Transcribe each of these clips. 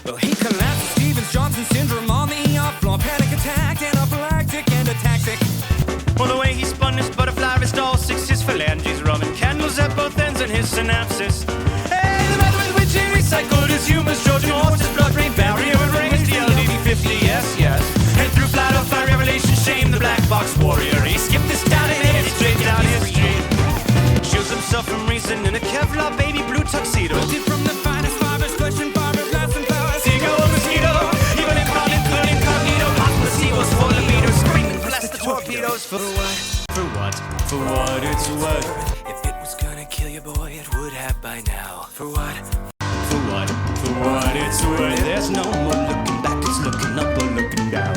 Well, he collapsed with Stevens-Johnson syndrome on the ER floor. Panic attack, anaphylactic, and a tactic. Well, the way he spun his butterfly wrist, all six his phalanges, rubbing candles at both ends in his synapses. Hey, the method with which he recycled his humors, Trojan horse, his blood-brain barrier, and raised the LDD-50, yes, yes. And through flight of fire revelation, shame the black box warrior. He skipped this down and headed straight down history. Shields himself from reason in a Kevlar baby blue tuxedo. Lifted from the finest fibers, flesh and fiberglass and flowers. Seagull, mosquito, even in calling, good incognito. Hospital sea was full of meters, screaming, bless the torpedoes. For what? For what? For what it's worth. If it was gonna kill you, boy, it would have by now. For what? For what? For what it's worth. There's no more looking back, it's looking up or looking down.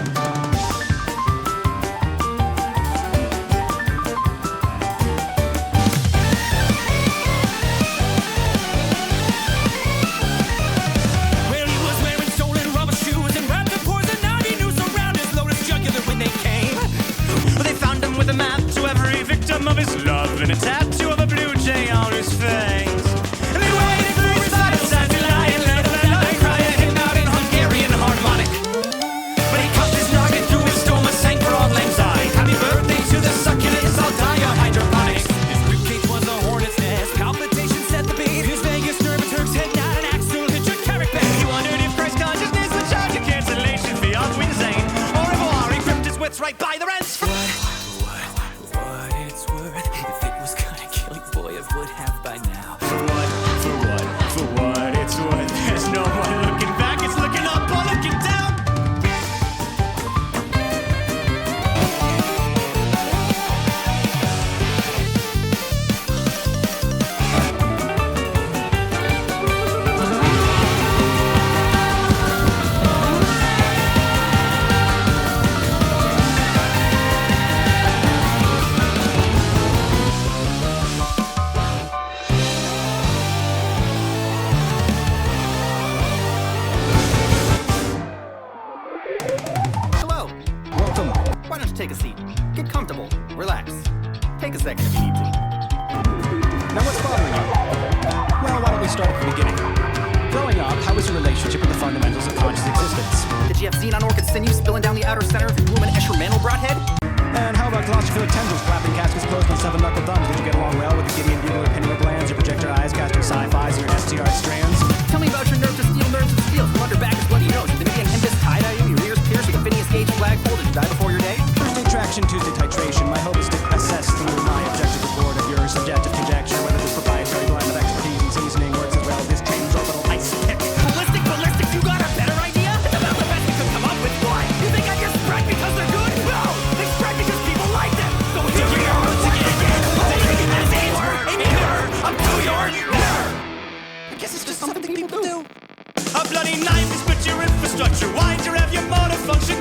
Well, he was wearing stolen rubber shoes and wrapped the poison knotty noose around his lotus jugular when they came. Well, they found him with a map to every victim of his love and a tattoo of a blue jay on his fangs. And they waited for his eyes as he lay and let the night cry at him out in Hungarian harmonic. But he cut his noggin through his stoma, sank for Auld Lang Syne. Happy birthday to the succulents, I'll die a hydroponics. His ribcage was a hornet's nest. Palpitation set the beat. His vagus nerve and Turk's head, not an axe to hit your carrot bag. He wondered if Christ consciousness would charge a cancellation fee off Winzane. Or if O'Hari gripped his wits right by the rents. What it's worth. If it was gonna kill you, boy, it would have by now. For what? For what? For what it's worth. There's no one looking back, it's looking up or looking down. Hello. Welcome. Why don't you take a seat? Get comfortable. Relax. Take a second if you need to. Now what's bothering you? Well, why don't we start at the beginning? Growing up, how was your relationship with the fundamentals of conscious existence? Did you have xenon orchid sinews spilling down the outer center of your Blumen Escher Mandelbrot head? And how about glossophilia tendrils flapping caskets closed on seven-knuckle thumbs? Did you get along well with the Gideon Bugler pineal glands, your projector eyes, casting sci-fis, and your STR strands? Tell me about your nerve to steel nerves of steel from under back his bloody nose. Did the median Hembus tie-dye you, your ears pierced with a Phineas Gage flagpole? Did you die before your day? Thursday traction, Tuesday titration. My hope is to assess through my objective report of your subjective conjecture whether this proprietary blend of expertise and seasoning works as well as this change orbital ice pick. Ballistic, you got a better idea? It's about the best we could come up with. Why? You think I just spread because they're good? No! They spread because people like them! So it's your roots again! I'm to your nerve! I guess it's just something people do. A bloody knife has split your infrastructure. Why'd you have your motor function?